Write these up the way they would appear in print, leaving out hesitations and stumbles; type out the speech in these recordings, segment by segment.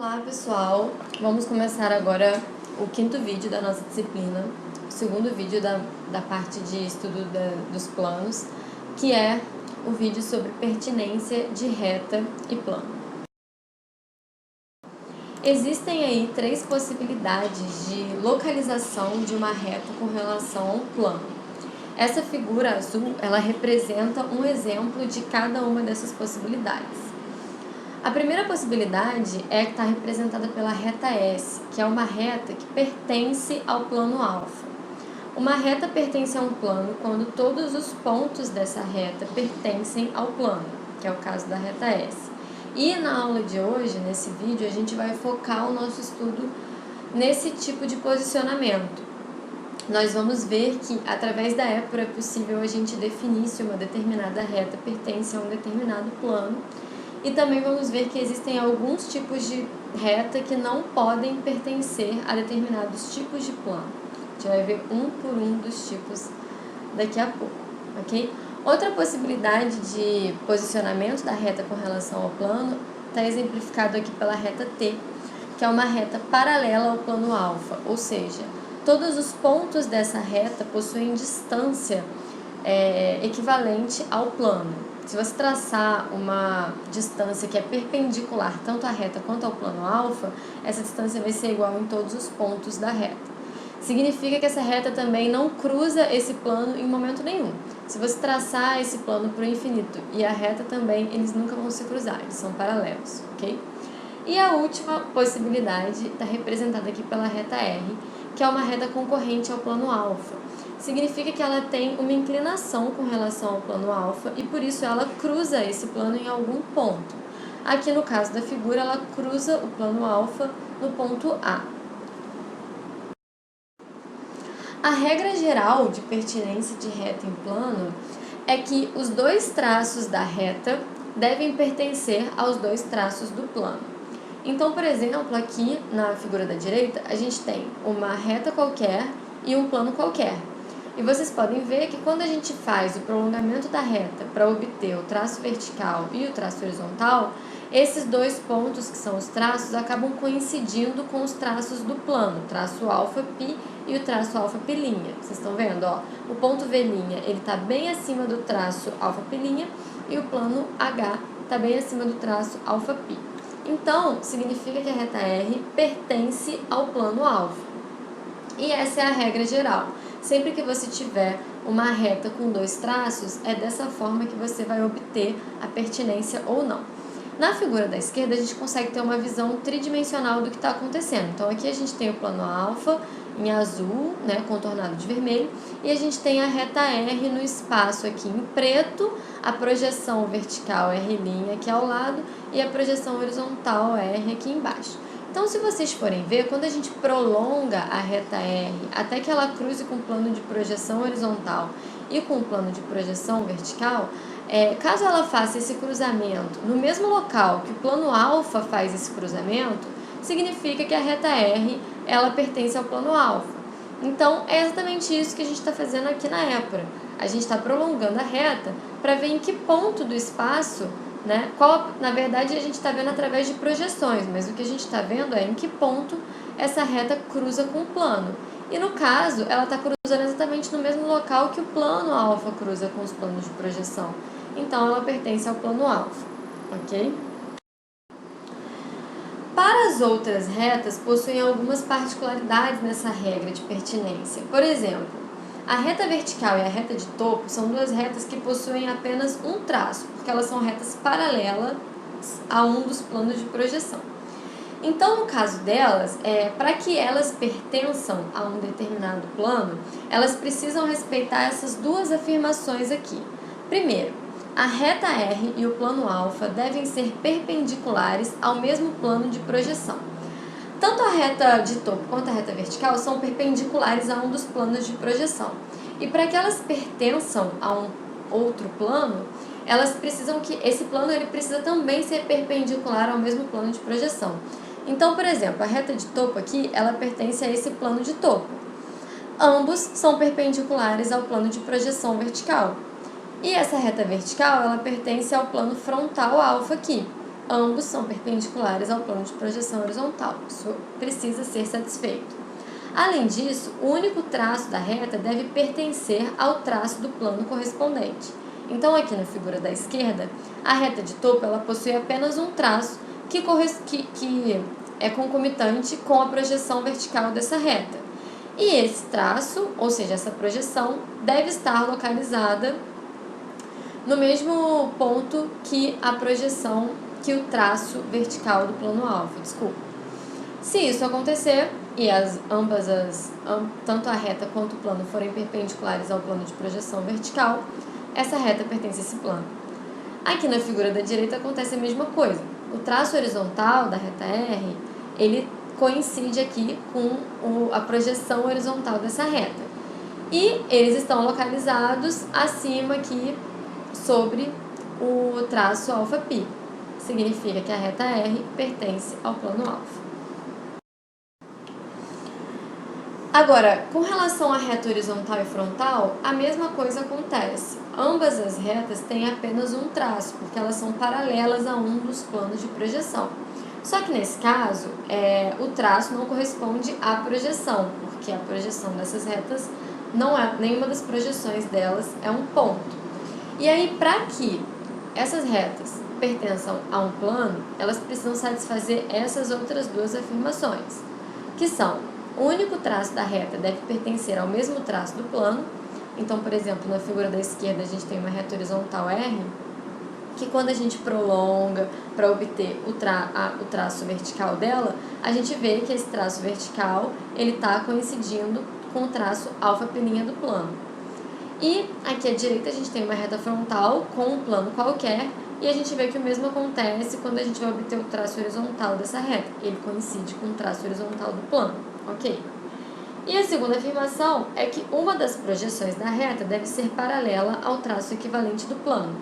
Olá pessoal, vamos começar agora o quinto vídeo da nossa disciplina, o segundo vídeo da parte de estudo dos planos, que é o vídeo sobre pertinência de reta e plano. Existem aí três possibilidades de localização de uma reta com relação a um plano. Essa figura azul, ela representa um exemplo de cada uma dessas possibilidades. A primeira possibilidade é que está representada pela reta S, que é uma reta que pertence ao plano alfa. Uma reta pertence a um plano quando todos os pontos dessa reta pertencem ao plano, que é o caso da reta S. E na aula de hoje, nesse vídeo, a gente vai focar o nosso estudo nesse tipo de posicionamento. Nós vamos ver que, através da épura, é possível a gente definir se uma determinada reta pertence a um determinado plano. E também vamos ver que existem alguns tipos de reta que não podem pertencer a determinados tipos de plano. A gente vai ver um por um dos tipos daqui a pouco, ok? Outra possibilidade de posicionamento da reta com relação ao plano está exemplificado aqui pela reta T, que é uma reta paralela ao plano alfa, ou seja, todos os pontos dessa reta possuem distância equivalente ao plano. Se você traçar uma distância que é perpendicular tanto à reta quanto ao plano alfa, essa distância vai ser igual em todos os pontos da reta. Significa que essa reta também não cruza esse plano em momento nenhum. Se você traçar esse plano para o infinito e a reta também, eles nunca vão se cruzar, eles são paralelos, ok? E a última possibilidade está representada aqui pela reta R, que é uma reta concorrente ao plano alfa. Significa que ela tem uma inclinação com relação ao plano alfa e por isso ela cruza esse plano em algum ponto. Aqui no caso da figura, ela cruza o plano alfa no ponto A. A regra geral de pertinência de reta em plano é que os dois traços da reta devem pertencer aos dois traços do plano. Então, por exemplo, aqui na figura da direita, a gente tem uma reta qualquer e um plano qualquer. E vocês podem ver que quando a gente faz o prolongamento da reta para obter o traço vertical e o traço horizontal, esses dois pontos, que são os traços, acabam coincidindo com os traços do plano, o traço alfa π e o traço alfa π'. Vocês estão vendo? Ó, o ponto V', ele está bem acima do traço alfa π' e o plano H está bem acima do traço alfa π. Então, significa que a reta R pertence ao plano alfa. E essa é a regra geral. Sempre que você tiver uma reta com dois traços, é dessa forma que você vai obter a pertinência ou não. Na figura da esquerda, a gente consegue ter uma visão tridimensional do que está acontecendo. Então, aqui a gente tem o plano alfa em azul, né, contornado de vermelho, e a gente tem a reta R no espaço aqui em preto, a projeção vertical R' aqui ao lado e a projeção horizontal R aqui embaixo. Então, se vocês forem ver, quando a gente prolonga a reta R até que ela cruze com o plano de projeção horizontal e com o plano de projeção vertical, caso ela faça esse cruzamento no mesmo local que o plano alfa faz esse cruzamento, significa que a reta R ela pertence ao plano alfa. Então, é exatamente isso que a gente está fazendo aqui na épura. A gente está prolongando a reta para ver em que ponto do espaço, né, na verdade, a gente está vendo através de projeções, mas o que a gente está vendo é em que ponto essa reta cruza com o plano. E no caso, ela está cruzando exatamente no mesmo local que o plano alfa cruza com os planos de projeção. Então, ela pertence ao plano alfa, ok? Para as outras retas, possuem algumas particularidades nessa regra de pertinência. Por exemplo, a reta vertical e a reta de topo são duas retas que possuem apenas um traço, porque elas são retas paralelas a um dos planos de projeção. Então, no caso delas, para que elas pertençam a um determinado plano, elas precisam respeitar essas duas afirmações aqui. Primeiro, a reta R e o plano alfa devem ser perpendiculares ao mesmo plano de projeção. Tanto a reta de topo quanto a reta vertical são perpendiculares a um dos planos de projeção. E para que elas pertençam a um outro plano, elas precisam que esse plano ele precisa também ser perpendicular ao mesmo plano de projeção. Então, por exemplo, a reta de topo aqui, ela pertence a esse plano de topo. Ambos são perpendiculares ao plano de projeção vertical. E essa reta vertical, ela pertence ao plano frontal alfa aqui. ambos são perpendiculares ao plano de projeção horizontal. Isso precisa ser satisfeito. Além disso, o único traço da reta deve pertencer ao traço do plano correspondente. Então, aqui na figura da esquerda, a reta de topo ela possui apenas um traço que é concomitante com a projeção vertical dessa reta. E esse traço, ou seja, essa projeção, deve estar localizada no mesmo ponto que a projeção, que o traço vertical do plano alfa, Se isso acontecer, e tanto a reta quanto o plano forem perpendiculares ao plano de projeção vertical, essa reta pertence a esse plano. Aqui na figura da direita acontece a mesma coisa. O traço horizontal da reta R, ele coincide aqui com a projeção horizontal dessa reta. E eles estão localizados acima aqui sobre o traço alfa-π. Significa que a reta R pertence ao plano alfa. Agora, com relação à reta horizontal e frontal, a mesma coisa acontece. Ambas as retas têm apenas um traço, porque elas são paralelas a um dos planos de projeção. Só que nesse caso, o traço não corresponde à projeção, porque a projeção dessas retas nenhuma das projeções delas é um ponto. E aí, para que essas retas pertençam a um plano, elas precisam satisfazer essas outras duas afirmações, que são: o único traço da reta deve pertencer ao mesmo traço do plano. Então, por exemplo, na figura da esquerda a gente tem uma reta horizontal R, que quando a gente prolonga para obter o traço vertical dela, a gente vê que esse traço vertical está coincidindo com o traço alfa-π' do plano. E aqui à direita a gente tem uma reta frontal com um plano qualquer, e a gente vê que o mesmo acontece quando a gente vai obter o traço horizontal dessa reta. Ele coincide com o traço horizontal do plano, ok? E a segunda afirmação é que uma das projeções da reta deve ser paralela ao traço equivalente do plano.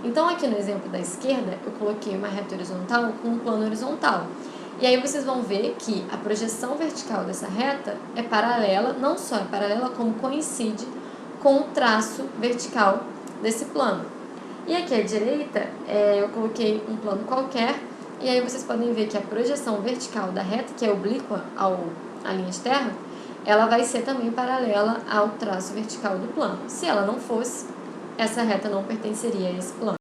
Então, aqui no exemplo da esquerda, eu coloquei uma reta horizontal com um plano horizontal. E aí vocês vão ver que a projeção vertical dessa reta é paralela, não só é paralela, como coincide com o traço vertical desse plano. E aqui à direita, eu coloquei um plano qualquer, e aí vocês podem ver que a projeção vertical da reta, que é oblíqua à linha de terra, ela vai ser também paralela ao traço vertical do plano. Se ela não fosse, essa reta não pertenceria a esse plano.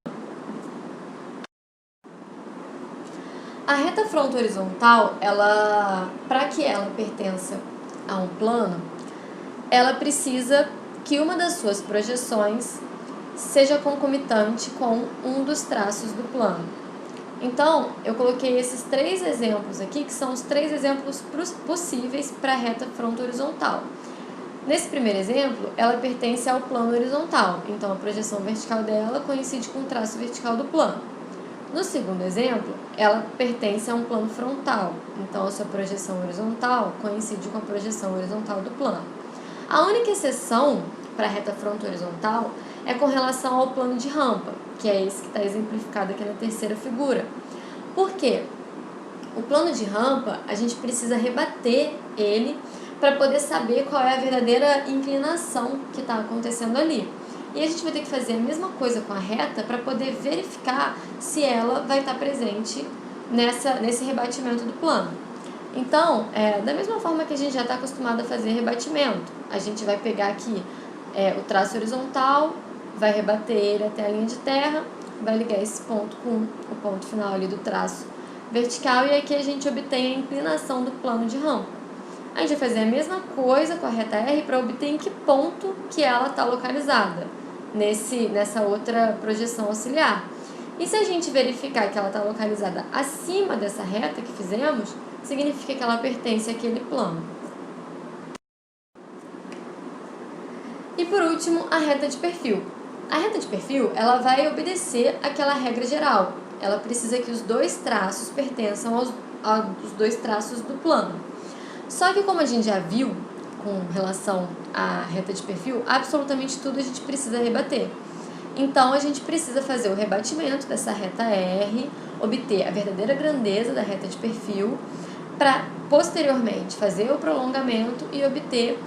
A reta fronto-horizontal, para que ela pertença a um plano, ela precisa que uma das suas projeções seja concomitante com um dos traços do plano. Então, eu coloquei esses 3 exemplos aqui, que são os 3 exemplos possíveis para a reta fronto-horizontal. Nesse primeiro exemplo, ela pertence ao plano horizontal, então a projeção vertical dela coincide com o traço vertical do plano. No segundo exemplo, ela pertence a um plano frontal, então a sua projeção horizontal coincide com a projeção horizontal do plano. A única exceção para a reta fronto-horizontal é com relação ao plano de rampa, que é esse que está exemplificado aqui na terceira figura. Por quê? O plano de rampa, a gente precisa rebater ele para poder saber qual é a verdadeira inclinação que está acontecendo ali. E a gente vai ter que fazer a mesma coisa com a reta para poder verificar se ela vai estar presente nesse rebatimento do plano. Então, da mesma forma que a gente já está acostumado a fazer rebatimento, a gente vai pegar aqui o traço horizontal, vai rebater ele até a linha de terra, vai ligar esse ponto com o ponto final ali do traço vertical, e aqui a gente obtém a inclinação do plano de rampa. A gente vai fazer a mesma coisa com a reta R para obter em que ponto que ela está localizada nessa outra projeção auxiliar. E se a gente verificar que ela está localizada acima dessa reta que fizemos, significa que ela pertence àquele plano. E por último, a reta de perfil. A reta de perfil, ela vai obedecer àquela regra geral. Ela precisa que os 2 traços pertençam aos 2 traços do plano. Só que, como a gente já viu com relação à reta de perfil, absolutamente tudo a gente precisa rebater. Então, a gente precisa fazer o rebatimento dessa reta R, obter a verdadeira grandeza da reta de perfil, para posteriormente fazer o prolongamento e obter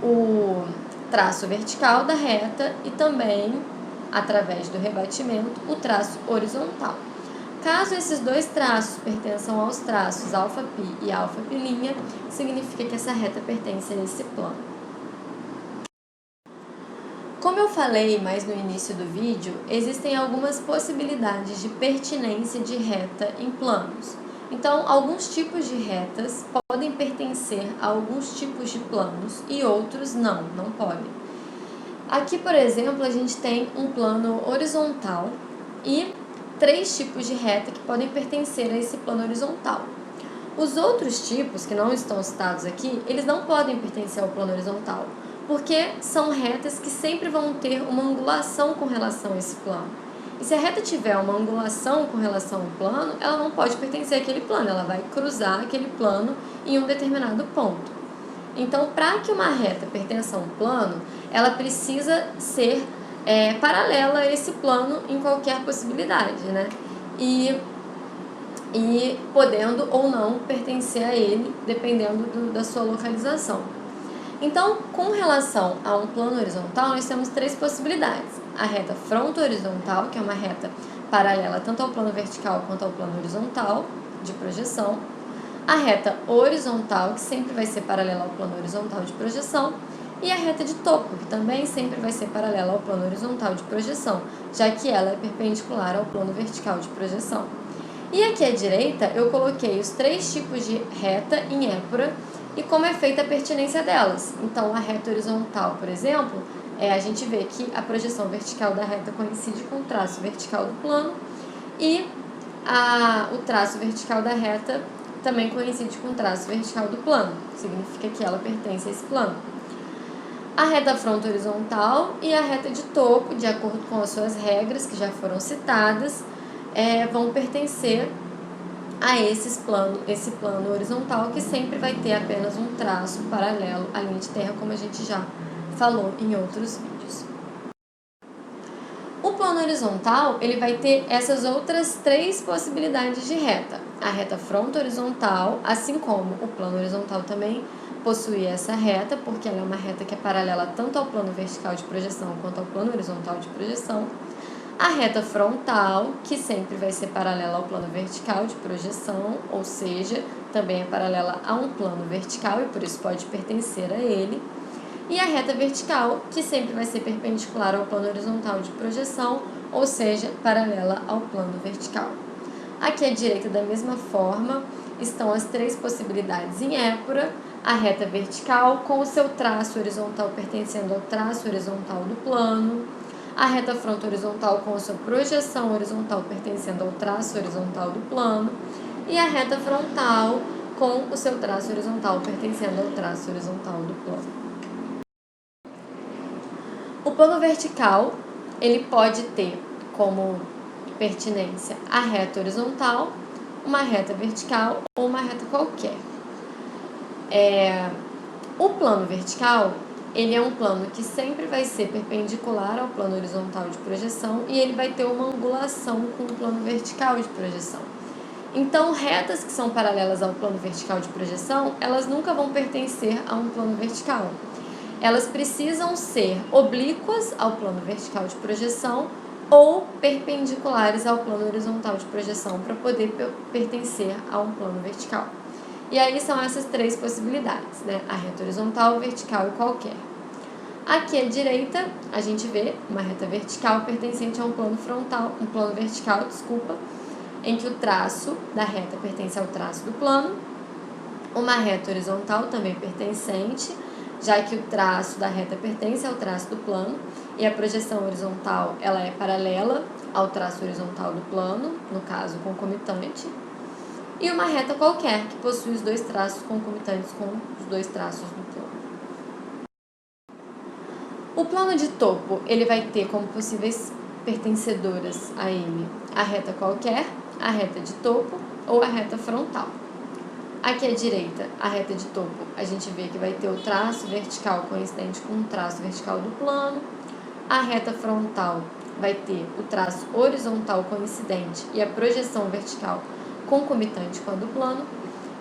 o traço vertical da reta e também, através do rebatimento, o traço horizontal. caso esses dois traços pertençam aos traços απ e α'P', significa que essa reta pertence a esse plano. Como eu falei mais no início do vídeo, existem algumas possibilidades de pertinência de reta em planos. Então, alguns tipos de retas podem pertencer a alguns tipos de planos e outros não podem. Aqui, por exemplo, a gente tem um plano horizontal e 3 tipos de reta que podem pertencer a esse plano horizontal. Os outros tipos, que não estão citados aqui, eles não podem pertencer ao plano horizontal, porque são retas que sempre vão ter uma angulação com relação a esse plano. E se a reta tiver uma angulação com relação ao plano, ela não pode pertencer àquele plano, ela vai cruzar aquele plano em um determinado ponto. Então, para que uma reta pertença a um plano, ela precisa ser paralela a esse plano em qualquer possibilidade, né? E podendo ou não pertencer a ele, dependendo da sua localização. Então, com relação a um plano horizontal, nós temos 3 possibilidades. A reta fronto-horizontal, que é uma reta paralela tanto ao plano vertical quanto ao plano horizontal de projeção. A reta horizontal, que sempre vai ser paralela ao plano horizontal de projeção. E a reta de topo, que também sempre vai ser paralela ao plano horizontal de projeção, já que ela é perpendicular ao plano vertical de projeção. E aqui à direita eu coloquei os 3 tipos de reta em épura e como é feita a pertinência delas. Então, a reta horizontal, por exemplo, a gente vê que a projeção vertical da reta coincide com o traço vertical do plano e o traço vertical da reta também coincide com o traço vertical do plano, significa que ela pertence a esse plano. A reta fronto-horizontal e a reta de topo, de acordo com as suas regras, que já foram citadas, vão pertencer a esse plano horizontal, que sempre vai ter apenas um traço paralelo à linha de terra, como a gente já falou em outros vídeos. O plano horizontal, ele vai ter essas outras 3 possibilidades de reta. A reta fronto-horizontal, assim como o plano horizontal também possui essa reta, porque ela é uma reta que é paralela tanto ao plano vertical de projeção quanto ao plano horizontal de projeção. A reta frontal, que sempre vai ser paralela ao plano vertical de projeção, ou seja, também é paralela a um plano vertical e por isso pode pertencer a ele. E a reta vertical, que sempre vai ser perpendicular ao plano horizontal de projeção, ou seja, paralela ao plano vertical. Aqui à direita, da mesma forma, estão as 3 possibilidades em épura. A reta vertical, com o seu traço horizontal pertencendo ao traço horizontal do plano. A reta fronto-horizontal com a sua projeção horizontal pertencendo ao traço horizontal do plano. E a reta frontal com o seu traço horizontal pertencendo ao traço horizontal do plano. O plano vertical, ele pode ter como pertinência a reta horizontal, uma reta vertical ou uma reta qualquer. O plano vertical, ele é um plano que sempre vai ser perpendicular ao plano horizontal de projeção e ele vai ter uma angulação com o plano vertical de projeção. Então, retas que são paralelas ao plano vertical de projeção, elas nunca vão pertencer a um plano vertical. Elas precisam ser oblíquas ao plano vertical de projeção ou perpendiculares ao plano horizontal de projeção para poder pertencer a um plano vertical. E aí são essas 3 possibilidades, né? A reta horizontal, vertical e qualquer. Aqui à direita, a gente vê uma reta vertical pertencente a um plano vertical, em que o traço da reta pertence ao traço do plano. Uma reta horizontal também pertencente, já que o traço da reta pertence ao traço do plano e a projeção horizontal ela é paralela ao traço horizontal do plano, no caso concomitante. E uma reta qualquer, que possui os 2 traços concomitantes com os 2 traços do plano. O plano de topo, ele vai ter como possíveis pertencedoras a ele a reta qualquer, a reta de topo ou a reta frontal. Aqui à direita, a reta de topo, a gente vê que vai ter o traço vertical coincidente com o traço vertical do plano. A reta frontal vai ter o traço horizontal coincidente e a projeção vertical concomitante com a do plano,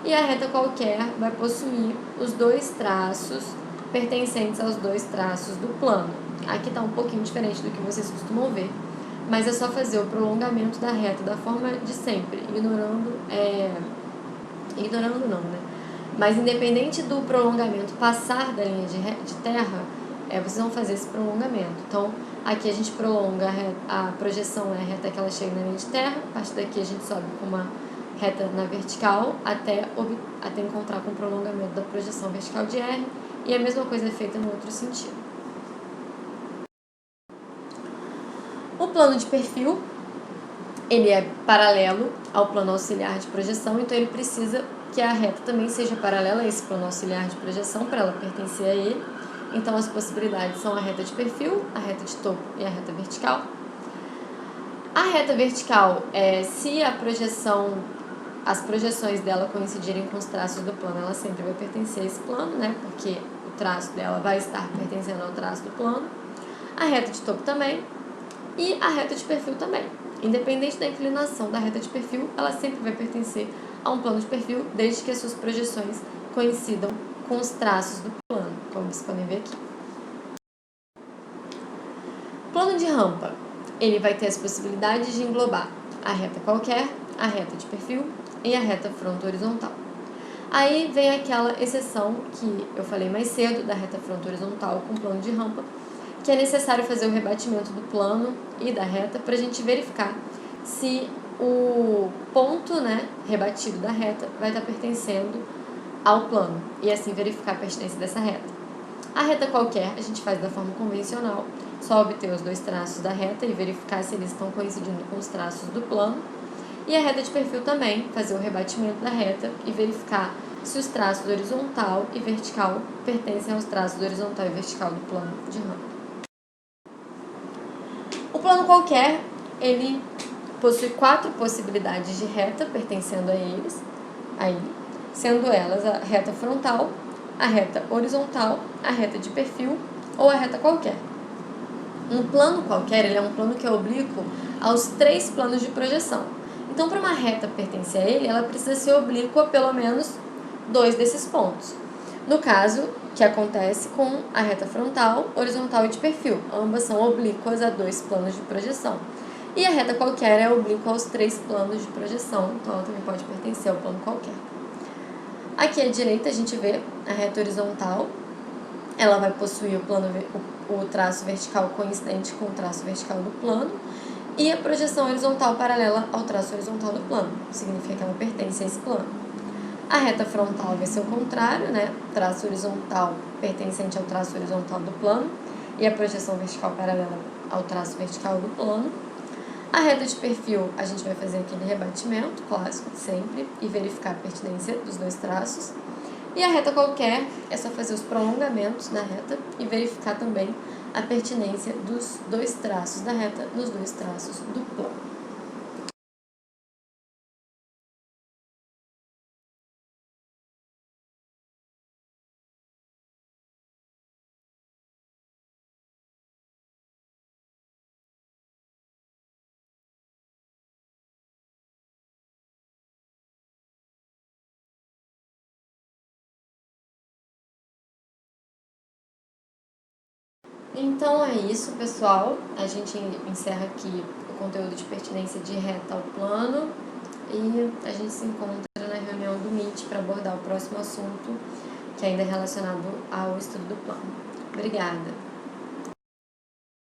e a reta qualquer vai possuir os 2 traços pertencentes aos 2 traços do plano. Aqui está um pouquinho diferente do que vocês costumam ver, mas é só fazer o prolongamento da reta da forma de sempre, ignorando não, né? Mas independente do prolongamento passar da linha de terra, vocês vão fazer esse prolongamento. Então, aqui a gente prolonga a projeção, né, a reta que ela chega na linha de terra, a partir daqui a gente sobe com uma reta na vertical até encontrar com o prolongamento da projeção vertical de R, e a mesma coisa é feita no outro sentido. O plano de perfil, ele é paralelo ao plano auxiliar de projeção, então ele precisa que a reta também seja paralela a esse plano auxiliar de projeção para ela pertencer a ele. Então as possibilidades são a reta de perfil, a reta de topo e a reta vertical. A reta vertical, se as projeções dela coincidirem com os traços do plano, ela sempre vai pertencer a esse plano, né? Porque o traço dela vai estar pertencendo ao traço do plano. A reta de topo também e a reta de perfil também. Independente da inclinação da reta de perfil, ela sempre vai pertencer a um plano de perfil, desde que as suas projeções coincidam com os traços do plano, como vocês podem ver aqui. Plano de rampa, ele vai ter as possibilidades de englobar a reta qualquer, a reta de perfil e a reta fronto-horizontal. Aí vem aquela exceção que eu falei mais cedo, da reta fronto-horizontal com plano de rampa, que é necessário fazer o rebatimento do plano e da reta para a gente verificar se o ponto, né, rebatido da reta vai estar pertencendo ao plano e assim verificar a pertinência dessa reta. A reta qualquer a gente faz da forma convencional, só obter os dois traços da reta e verificar se eles estão coincidindo com os traços do plano. E a reta de perfil também, fazer o rebatimento da reta e verificar se os traços horizontal e vertical pertencem aos traços horizontal e vertical do plano de rampa. O plano qualquer, ele possui 4 possibilidades de reta pertencendo a ele, sendo elas a reta frontal, a reta horizontal, a reta de perfil ou a reta qualquer. Um plano qualquer, ele é um plano que é oblíquo aos 3 planos de projeção. Então, para uma reta pertencer a ele, ela precisa ser oblíqua a pelo menos 2 desses pontos. No caso, que acontece com a reta frontal, horizontal e de perfil. Ambas são oblíquas a 2 planos de projeção. E a reta qualquer é oblíqua aos 3 planos de projeção, então ela também pode pertencer ao plano qualquer. Aqui à direita a gente vê a reta horizontal, ela vai possuir o traço vertical coincidente com o traço vertical do plano, e a projeção horizontal paralela ao traço horizontal do plano, significa que ela pertence a esse plano. A reta frontal vai ser o contrário, né? Traço horizontal pertencente ao traço horizontal do plano e a projeção vertical paralela ao traço vertical do plano. A reta de perfil, a gente vai fazer aquele rebatimento clássico de sempre e verificar a pertinência dos 2 traços. E a reta qualquer é só fazer os prolongamentos da reta e verificar também a pertinência dos 2 traços da reta nos 2 traços do plano. Então é isso, pessoal. A gente encerra aqui o conteúdo de pertinência de reta ao plano e a gente se encontra na reunião do Meet para abordar o próximo assunto, que ainda é relacionado ao estudo do plano. Obrigada!